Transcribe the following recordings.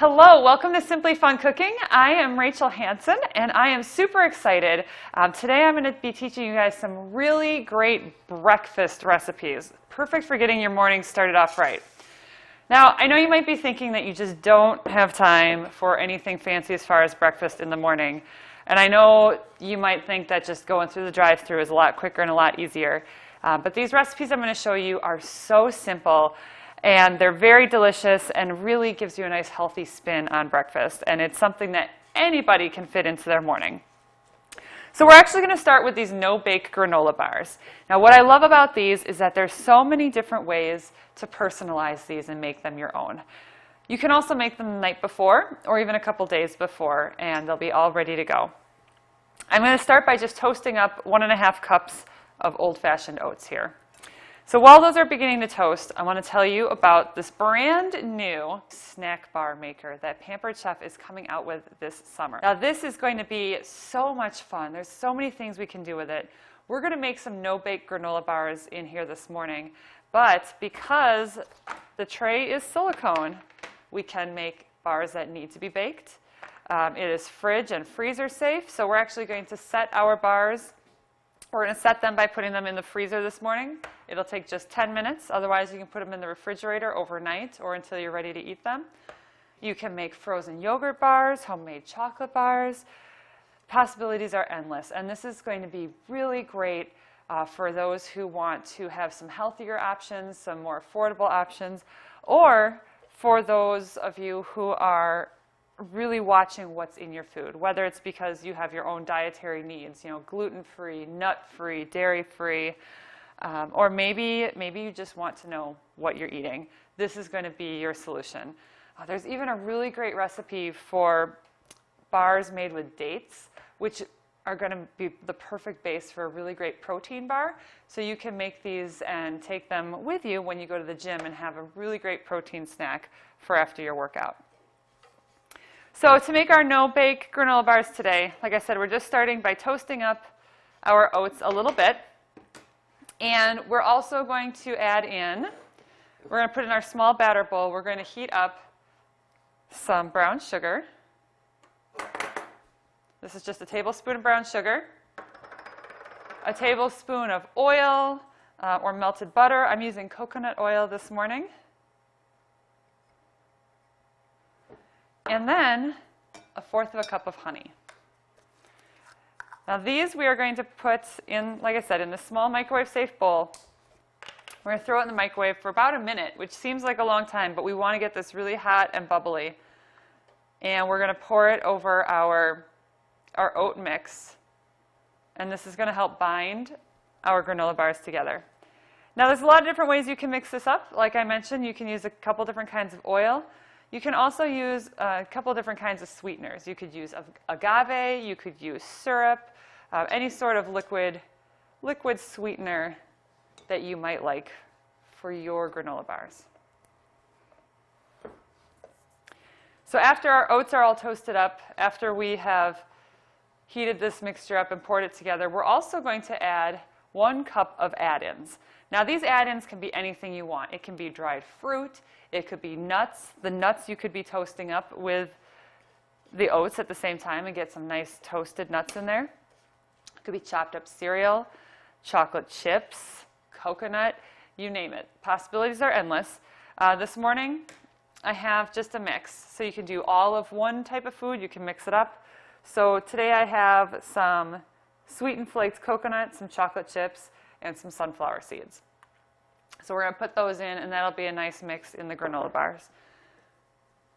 Hello, welcome to Simply Fun Cooking. I am Rachel Hanson and I am super excited. Today I'm going to be teaching you guys some really great breakfast recipes. Perfect for getting your morning started off right. Now, I know you might be thinking that you just don't have time for anything fancy as far as breakfast in the morning. And I know you might think that just going through the drive-thru is a lot quicker and a lot easier. But these recipes I'm going to show you are so simple. And they're very delicious and really gives you a nice healthy spin on breakfast. And it's something that anybody can fit into their morning. So we're actually going to start with these no-bake granola bars. Now what I love about these is that there's so many different ways to personalize these and make them your own. You can also make them the night before or even a couple days before and they'll be all ready to go. I'm going to start by just toasting up 1.5 cups of old-fashioned oats here. So while those are beginning to toast, I want to tell you about this brand new snack bar maker that Pampered Chef is coming out with this summer. Now this is going to be so much fun. There's so many things we can do with it. We're going to make some no-bake granola bars in here this morning, but because the tray is silicone, we can make bars that need to be baked. It is fridge and freezer safe, so we're actually going to set our bars. We're going to set them by putting them in the freezer this morning. It'll take just 10 minutes. Otherwise, you can put them in the refrigerator overnight or until you're ready to eat them. You can make frozen yogurt bars, homemade chocolate bars. Possibilities are endless. And this is going to be really great for those who want to have some healthier options, some more affordable options, or for those of you who are really watching what's in your food, whether it's because you have your own dietary needs, gluten-free, nut-free, dairy-free, or maybe you just want to know what you're eating. This is going to be your solution. There's even a really great recipe for bars made with dates, which are going to be the perfect base for a really great protein bar. So you can make these and take them with you when you go to the gym and have a really great protein snack for after your workout. So to make our no-bake granola bars today, like I said, we're just starting by toasting up our oats a little bit. And we're also going to add in, we're going to put in our small batter bowl, we're going to heat up some brown sugar. This is just a tablespoon of brown sugar, a tablespoon of oil or melted butter. I'm using coconut oil this morning. And then 1/4 cup of honey. Now these we are going to put in, like I said, in this small microwave safe bowl. We're going to throw it in the microwave for about a minute, which seems like a long time, but we want to get this really hot and bubbly. And we're going to pour it over our oat mix. And this is going to help bind our granola bars together. Now there's a lot of different ways you can mix this up. Like I mentioned, you can use a couple different kinds of oil. You can also use a couple different kinds of sweeteners. You could use agave, you could use syrup, any sort of liquid sweetener that you might like for your granola bars. So after our oats are all toasted up, after we have heated this mixture up and poured it together, we're also going to add 1 cup of add-ins. Now these add-ins can be anything you want. It can be dried fruit, it could be nuts. The nuts you could be toasting up with the oats at the same time and get some nice toasted nuts in there. It could be chopped up cereal, chocolate chips, coconut, you name it. Possibilities are endless. This morning I have just a mix. So you can do all of one type of food, you can mix it up. So today I have some sweetened flaked coconut, some chocolate chips, and some sunflower seeds. So we're going to put those in, and that'll be a nice mix in the granola bars.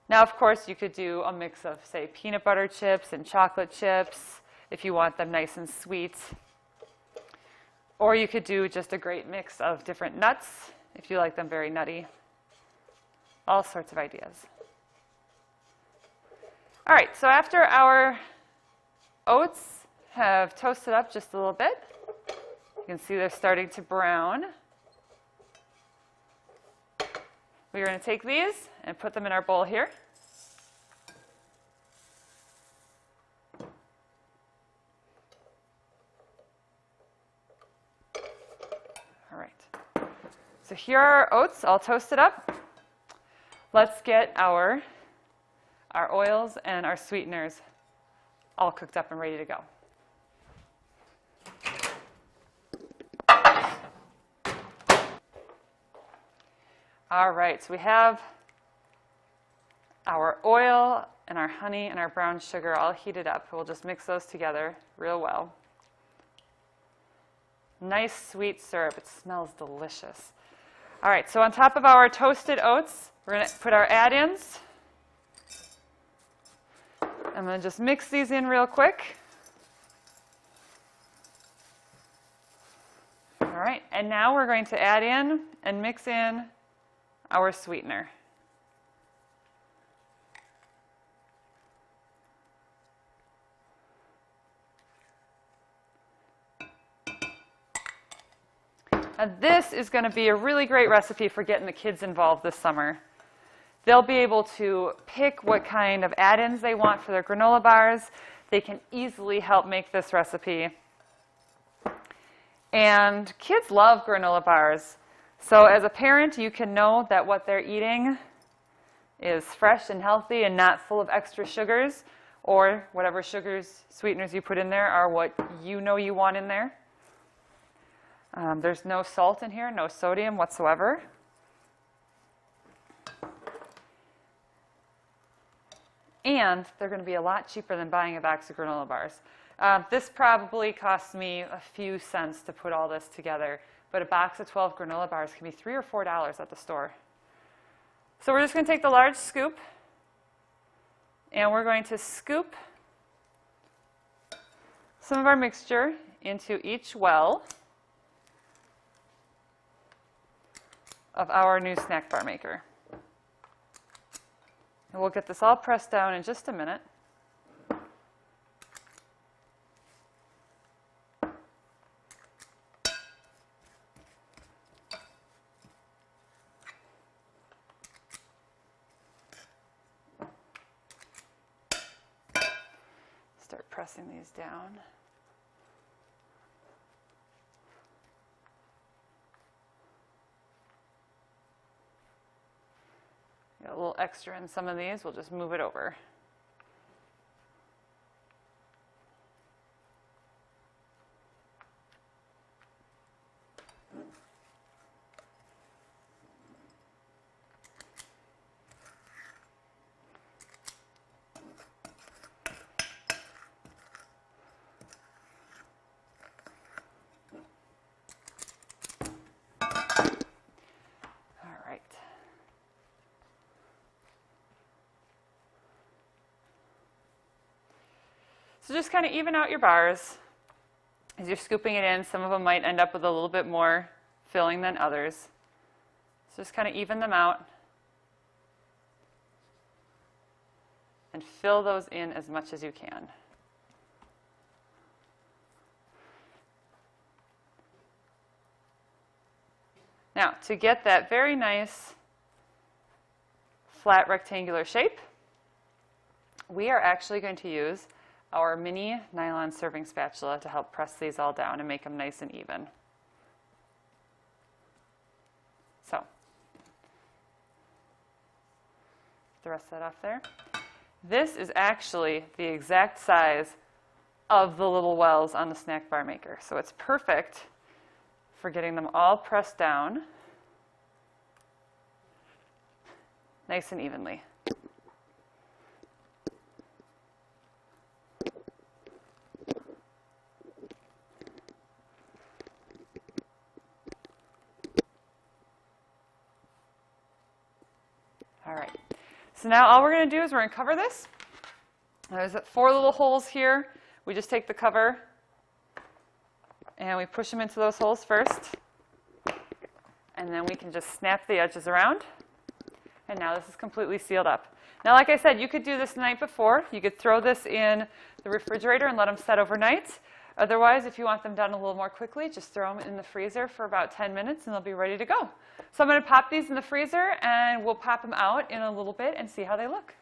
Now, of course, you could do a mix of, say, peanut butter chips and chocolate chips if you want them nice and sweet. Or you could do just a great mix of different nuts if you like them very nutty. All sorts of ideas. All right, so after our oats have toasted up just a little bit, you can see they're starting to brown. We're going to take these and put them in our bowl here. All right. So here are our oats all toasted up. Let's get our our oils and our sweeteners all cooked up and ready to go. All right, so we have our oil and our honey and our brown sugar all heated up. We'll just mix those together real well. Nice sweet syrup. It smells delicious. All right, so on top of our toasted oats, we're going to put our add-ins. I'm going to just mix these in real quick. All right, and now we're going to add in and mix in our sweetener. Now this is going to be a really great recipe for getting the kids involved this summer. They'll be able to pick what kind of add-ins they want for their granola bars. They can easily help make this recipe. And kids love granola bars. So as a parent, you can know that what they're eating is fresh and healthy and not full of extra sugars, or whatever sugars, sweeteners you put in there are what you know you want in there. There's no salt in here, no sodium whatsoever. And they're going to be a lot cheaper than buying a box of granola bars. This probably cost me a few cents to put all this together, but a box of 12 granola bars can be $3 or $4 at the store. So we're just going to take the large scoop, and we're going to scoop some of our mixture into each well of our new snack bar maker. And we'll get this all pressed down in just a minute. Start pressing these down. Got a little extra in some of these. We'll just move it over. So just kind of even out your bars as you're scooping it in. Some of them might end up with a little bit more filling than others. So just kind of even them out and fill those in as much as you can. Now, to get that very nice flat rectangular shape, we are actually going to use our mini nylon serving spatula to help press these all down and make them nice and even. So, the rest of that off there. This is actually the exact size of the little wells on the snack bar maker. So it's perfect for getting them all pressed down nice and evenly. All right, so now all we're going to do is we're going to cover this. There's 4 little holes here. We just take the cover and we push them into those holes first. And then we can just snap the edges around. And now this is completely sealed up. Now, like I said, you could do this the night before. You could throw this in the refrigerator and let them set overnight. Otherwise, if you want them done a little more quickly, just throw them in the freezer for about 10 minutes and they'll be ready to go. So I'm going to pop these in the freezer and we'll pop them out in a little bit and see how they look.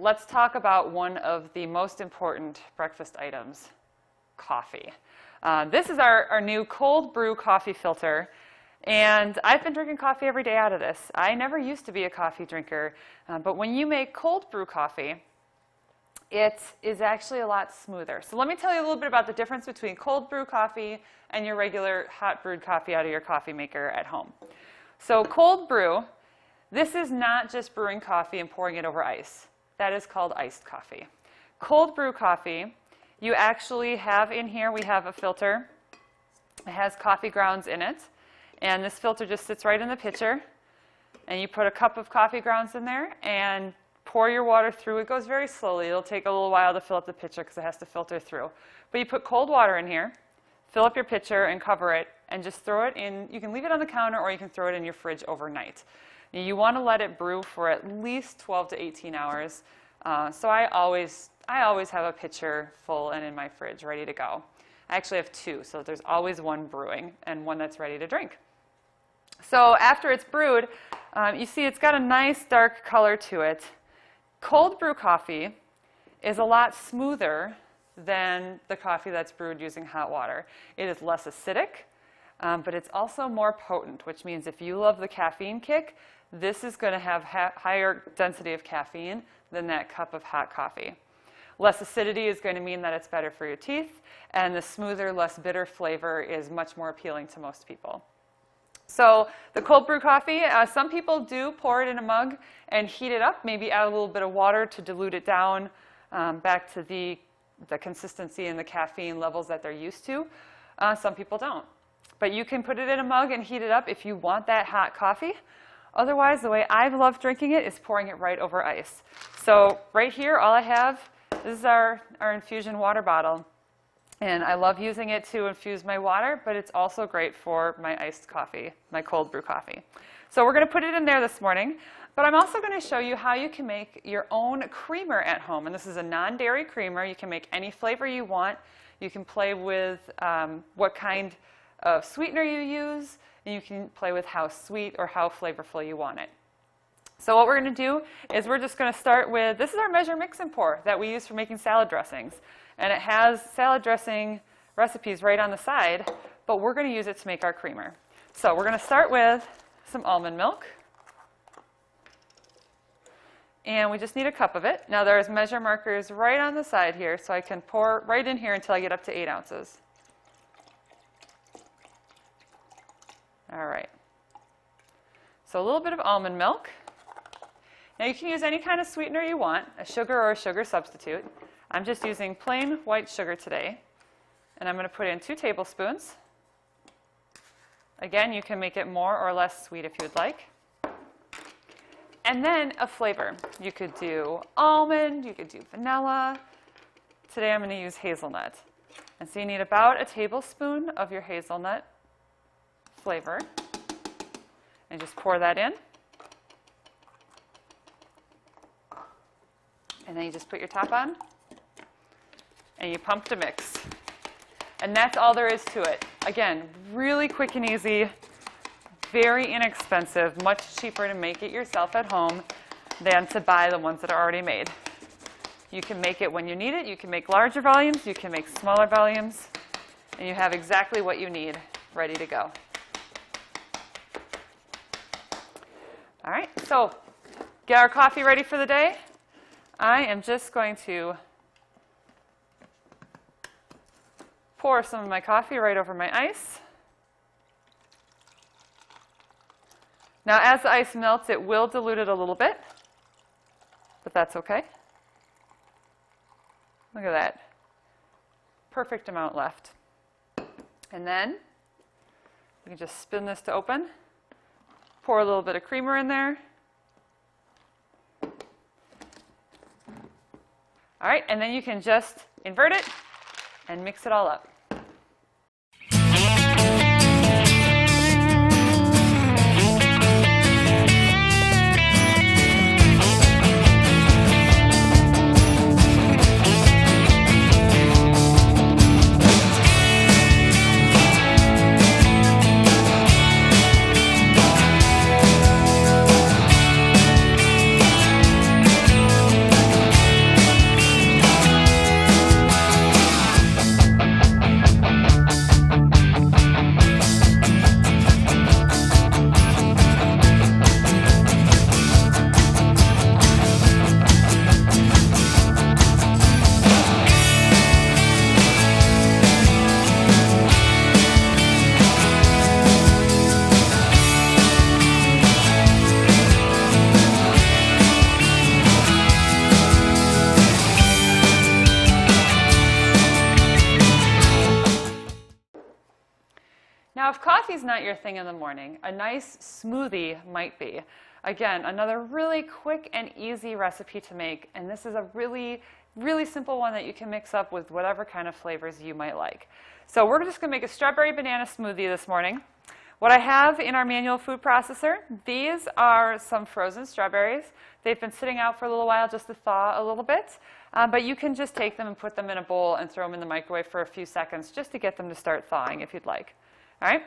let's talk about one of the most important breakfast items, coffee. This is our new cold brew coffee filter. And I've been drinking coffee every day out of this. I never used to be a coffee drinker, but when you make cold brew coffee, it is actually a lot smoother. So let me tell you a little bit about the difference between cold brew coffee and your regular hot brewed coffee out of your coffee maker at home. So cold brew, this is not just brewing coffee and pouring it over ice. That is called iced coffee. Cold brew coffee, you actually have in here, we have a filter. It has coffee grounds in it. And this filter just sits right in the pitcher. And you put a cup of coffee grounds in there and pour your water through. It goes very slowly. It'll take a little while to fill up the pitcher because it has to filter through. But you put cold water in here, fill up your pitcher and cover it, and just throw it in. You can leave it on the counter or you can throw it in your fridge overnight. You want to let it brew for at least 12 to 18 hours. So I always have a pitcher full and in my fridge ready to go. I actually have two, so there's always one brewing and one that's ready to drink. So after it's brewed, you see it's got a nice dark color to it. Cold brew coffee is a lot smoother than the coffee that's brewed using hot water. It is less acidic, but it's also more potent, which means if you love the caffeine kick, this is going to have higher density of caffeine than that cup of hot coffee. Less acidity is going to mean that it's better for your teeth, and the smoother, less bitter flavor is much more appealing to most people. So the cold brew coffee, some people do pour it in a mug and heat it up, maybe add a little bit of water to dilute it down back to the consistency and the caffeine levels that they're used to. Some people don't. But you can put it in a mug and heat it up if you want that hot coffee. Otherwise, the way I've loved drinking it is pouring it right over ice. So right here, all I have, this is our infusion water bottle. And I love using it to infuse my water, but it's also great for my iced coffee, my cold brew coffee. So we're going to put it in there this morning, but I'm also going to show you how you can make your own creamer at home. And this is a non-dairy creamer. You can make any flavor you want. You can play with what kind of sweetener you use, and you can play with how sweet or how flavorful you want it. So what we're going to do is we're just going to start with, this is our measure mix and pour that we use for making salad dressings. And it has salad dressing recipes right on the side, but we're going to use it to make our creamer. So we're going to start with some almond milk. And we just need a cup of it. Now there's measure markers right on the side here, so I can pour right in here until I get up to 8 ounces. All right. So a little bit of almond milk. Now you can use any kind of sweetener you want, a sugar or a sugar substitute. I'm just using plain white sugar today. And I'm going to put in 2 tablespoons. Again, you can make it more or less sweet if you'd like. And then a flavor. You could do almond, you could do vanilla. Today I'm going to use hazelnut. And so you need about a tablespoon of your hazelnut flavor. And just pour that in. And then you just put your top on. And you pump to mix. And that's all there is to it. Again, really quick and easy, very inexpensive, much cheaper to make it yourself at home than to buy the ones that are already made. You can make it when you need it. You can make larger volumes. You can make smaller volumes. And you have exactly what you need ready to go. All right, so get our coffee ready for the day. I am just going to pour some of my coffee right over my ice. Now, as the ice melts, it will dilute it a little bit, but that's okay. Look at that. Perfect amount left. And then we can just spin this to open. Pour a little bit of creamer in there. All right, and then you can just invert it and mix it all up. Now, if coffee's not your thing in the morning, a nice smoothie might be. Again, another really quick and easy recipe to make, and this is a really simple one that you can mix up with whatever kind of flavors you might like. So we're just going to make a strawberry banana smoothie this morning. What I have in our manual food processor, these are some frozen strawberries. They've been sitting out for a little while just to thaw a little bit, but you can just take them and put them in a bowl and throw them in the microwave for a few seconds just to get them to start thawing if you'd like. All right,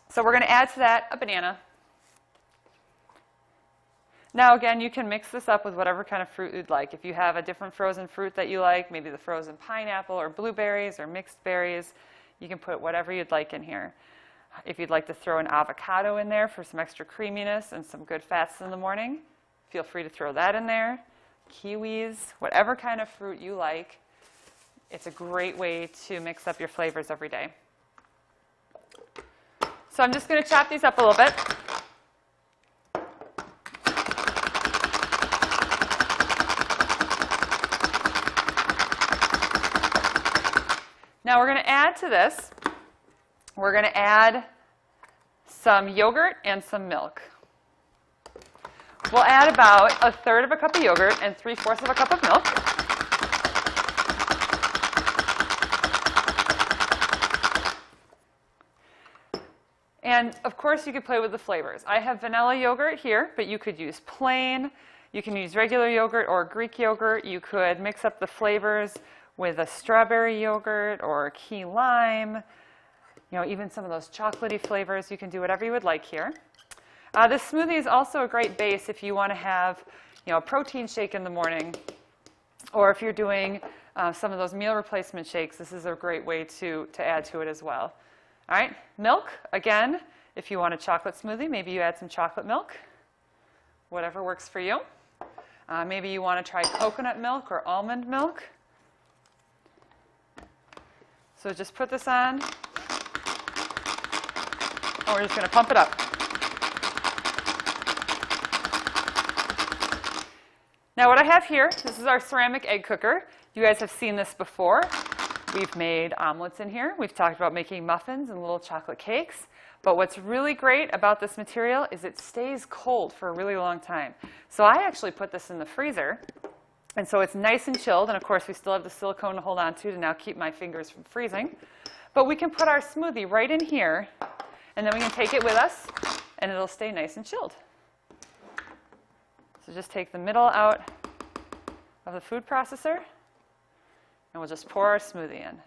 so we're going to add to that a banana. Now again, you can mix this up with whatever kind of fruit you'd like. If you have a different frozen fruit that you like, maybe the frozen pineapple or blueberries or mixed berries, you can put whatever you'd like in here. If you'd like to throw an avocado in there for some extra creaminess and some good fats in the morning, feel free to throw that in there. Kiwis, whatever kind of fruit you like. It's a great way to mix up your flavors every day. So I'm just going to chop these up a little bit. Now we're going to add to this, we're going to add some yogurt and some milk. We'll add about 1/3 of a cup of yogurt and 3/4 of a cup of milk. And of course you could play with the flavors. I have vanilla yogurt here, but you could use plain. You can use regular yogurt or Greek yogurt. You could mix up the flavors with a strawberry yogurt or a key lime, even some of those chocolatey flavors. You can do whatever you would like here. This smoothie is also a great base if you want to have, a protein shake in the morning, or if you're doing some of those meal replacement shakes. This is a great way to add to it as well. All right, milk. Again, if you want a chocolate smoothie, maybe you add some chocolate milk. Whatever works for you. Maybe you want to try coconut milk or almond milk. So just put this on, and we're just going to pump it up. Now what I have here, this is our ceramic egg cooker. You guys have seen this before. We've made omelets in here. We've talked about making muffins and little chocolate cakes. But what's really great about this material is it stays cold for a really long time. So I actually put this in the freezer. And so it's nice and chilled, and of course we still have the silicone to hold on to now keep my fingers from freezing. But we can put our smoothie right in here, and then we can take it with us, and it'll stay nice and chilled. So just take the middle out of the food processor, and we'll just pour our smoothie in.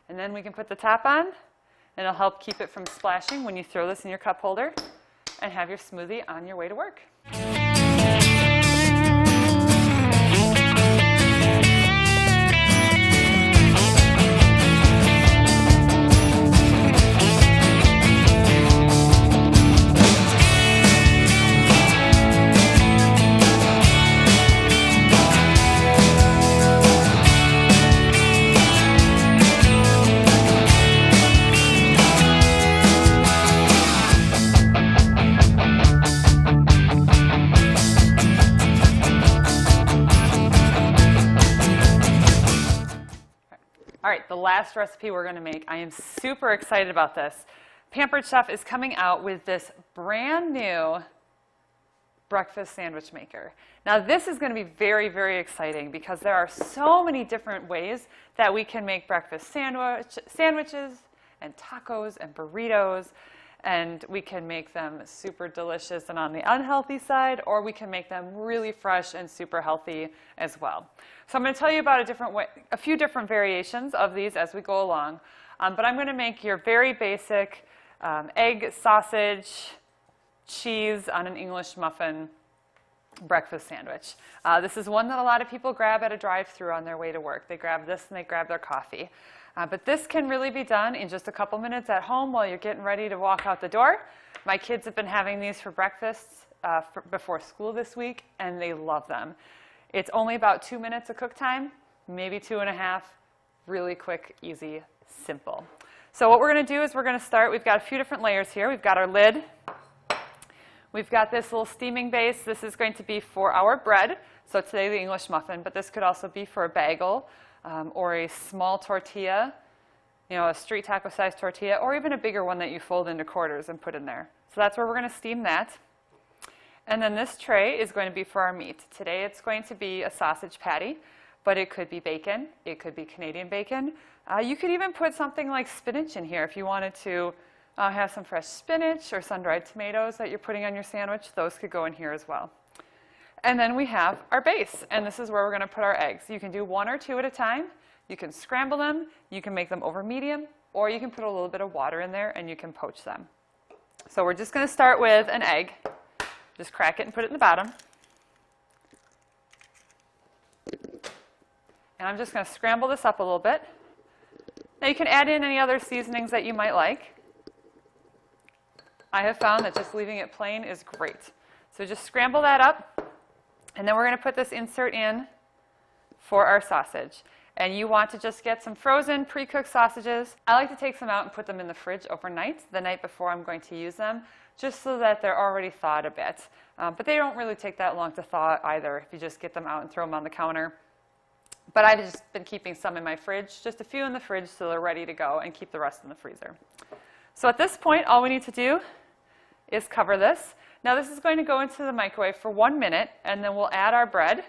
And then we can put the top on, and it'll help keep it from splashing when you throw this in your cup holder, and have your smoothie on your way to work. All right, the last recipe we're going to make. I am super excited about this. Pampered Chef is coming out with this brand new breakfast sandwich maker. Now this is going to be very, very exciting because there are so many different ways that we can make breakfast sandwiches and tacos and burritos, and we can make them super delicious and on the unhealthy side, or we can make them really fresh and super healthy as well. So I'm going to tell you about a few different variations of these as we go along, but I'm going to make your very basic egg, sausage, cheese on an English muffin breakfast sandwich. This is one that a lot of people grab at a drive-thru on their way to work. They grab this and they grab their coffee. But this can really be done in just a couple minutes at home while you're getting ready to walk out the door. My kids have been having these for breakfast before school this week, and they love them. It's only about 2 minutes of cook time, maybe 2.5. Really quick, easy, simple. So what we're going to do is we're going to start. We've got a few different layers here. We've got our lid. We've got this little steaming base. This is going to be for our bread. So today the English muffin, but this could also be for a bagel or a small tortilla, a street taco size tortilla, or even a bigger one that you fold into quarters and put in there. So that's where we're going to steam that. And then this tray is going to be for our meat. Today it's going to be a sausage patty, but it could be bacon, it could be Canadian bacon. You could even put something like spinach in here if you wanted to have some fresh spinach or sun-dried tomatoes that you're putting on your sandwich. Those could go in here as well. And then we have our base, and this is where we're going to put our eggs. You can do 1 or 2 at a time. You can scramble them, you can make them over medium, or you can put a little bit of water in there and you can poach them. So we're just going to start with an egg. Just crack it and put it in the bottom. And I'm just going to scramble this up a little bit. Now you can add in any other seasonings that you might like. I have found that just leaving it plain is great. So just scramble that up, and then we're going to put this insert in for our sausage. And you want to just get some frozen, pre-cooked sausages. I like to take some out and put them in the fridge overnight, the night before I'm going to use them, just so that they're already thawed a bit. But they don't really take that long to thaw either if you just get them out and throw them on the counter. But I've just been keeping some in my fridge, just a few in the fridge so they're ready to go, and keep the rest in the freezer. So at this point, all we need to do is cover this. Now this is going to go into the microwave for 1 minute, and then we'll add our bread.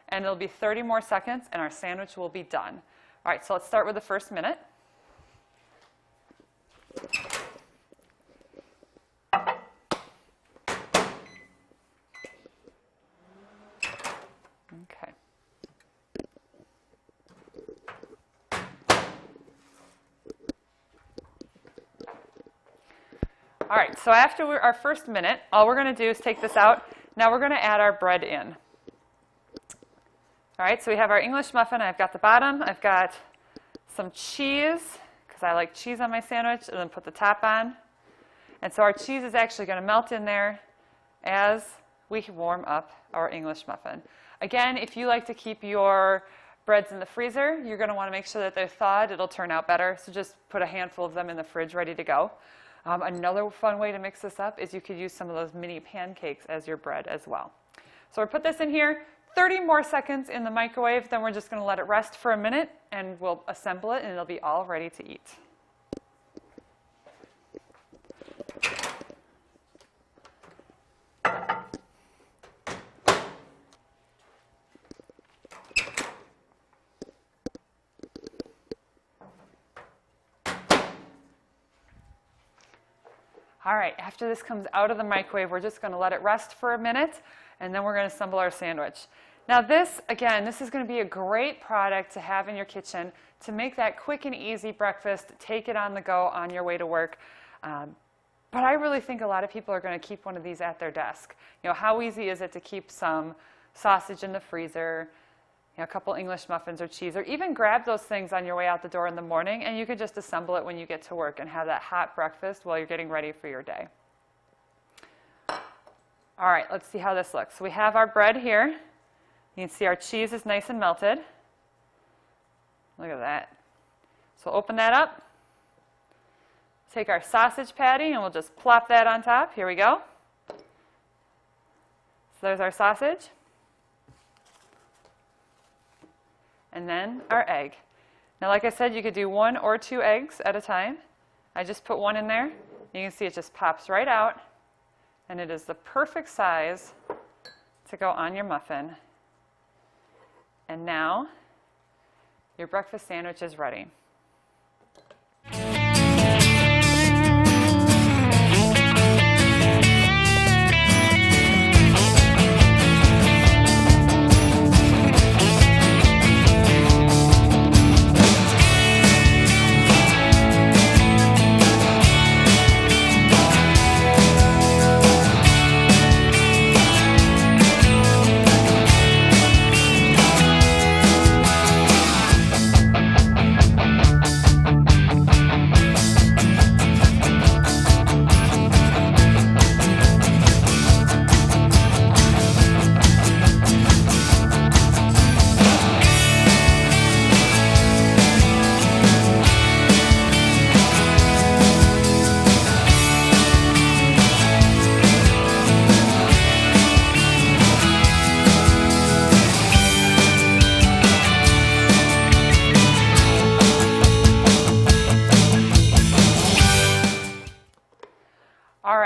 And it'll be 30 more seconds, and our sandwich will be done. All right, so let's start with the first minute. Okay. All right, so after our first minute, all we're going to do is take this out. Now we're going to add our bread in. All right, so we have our English muffin. I've got the bottom. I've got some cheese, because I like cheese on my sandwich, and then put the top on. And so our cheese is actually going to melt in there as we warm up our English muffin. Again, if you like to keep your breads in the freezer, you're going to want to make sure that they're thawed. It'll turn out better. So just put a handful of them in the fridge ready to go. Another fun way to mix this up is you could use some of those mini pancakes as your bread as well. So we'll put this in here. 30 more seconds in the microwave, then we're just going to let it rest for a minute, and we'll assemble it, and it'll be all ready to eat. All right, after this comes out of the microwave, we're just going to let it rest for a minute, and then we're going to assemble our sandwich. Now this, again, this is going to be a great product to have in your kitchen to make that quick and easy breakfast, take it on the go on your way to work. But I really think a lot of people are going to keep one of these at their desk. How easy is it to keep some sausage in the freezer, a couple English muffins or cheese, or even grab those things on your way out the door in the morning, and you could just assemble it when you get to work and have that hot breakfast while you're getting ready for your day. All right, let's see how this looks. So we have our bread here. You can see our cheese is nice and melted. Look at that. So we'll open that up. Take our sausage patty and we'll just plop that on top. Here we go. So there's our sausage. And then our egg. Now like I said, you could do 1 or 2 eggs at a time. I just put 1 in there. You can see it just pops right out. And it is the perfect size to go on your muffin. And now, your breakfast sandwich is ready.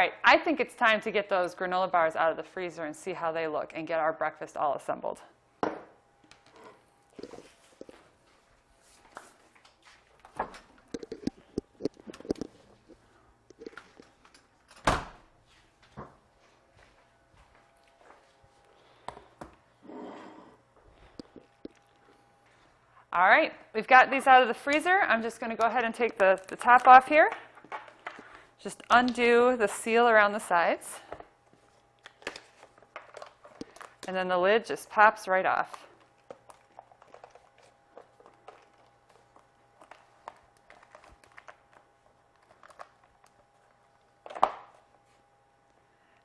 right, I think it's time to get those granola bars out of the freezer and see how they look and get our breakfast all assembled. All right, we've got these out of the freezer. I'm just going to go ahead and take the top off here. Just undo the seal around the sides. And then the lid just pops right off.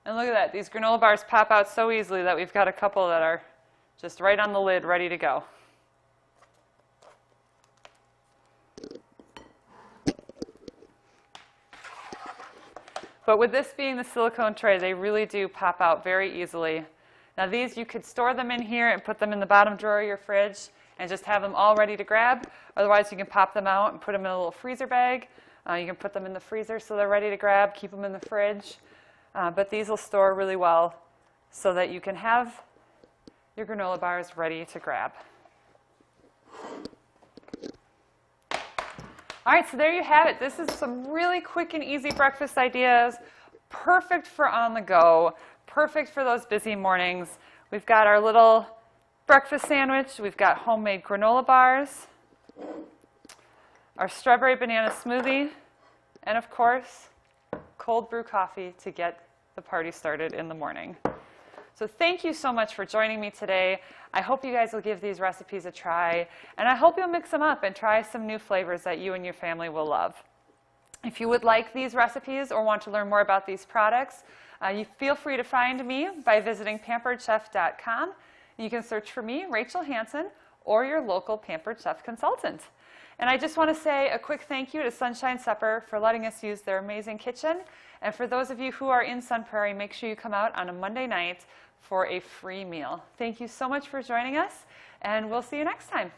And look at that. These granola bars pop out so easily that we've got a couple that are just right on the lid, ready to go. But with this being the silicone tray, they really do pop out very easily. Now these, you could store them in here and put them in the bottom drawer of your fridge and just have them all ready to grab. Otherwise, you can pop them out and put them in a little freezer bag. You can put them in the freezer so they're ready to grab, keep them in the fridge. But these will store really well so that you can have your granola bars ready to grab. All right, so there you have it. This is some really quick and easy breakfast ideas, perfect for on the go, perfect for those busy mornings. We've got our little breakfast sandwich. We've got homemade granola bars, our strawberry banana smoothie, and of course, cold brew coffee to get the party started in the morning. So thank you so much for joining me today. I hope you guys will give these recipes a try, and I hope you'll mix them up and try some new flavors that you and your family will love. If you would like these recipes or want to learn more about these products, you feel free to find me by visiting pamperedchef.com. You can search for me, Rachel Hanson, or your local Pampered Chef consultant. And I just want to say a quick thank you to Sunshine Supper for letting us use their amazing kitchen. And for those of you who are in Sun Prairie, make sure you come out on a Monday night for a free meal. Thank you so much for joining us, and we'll see you next time.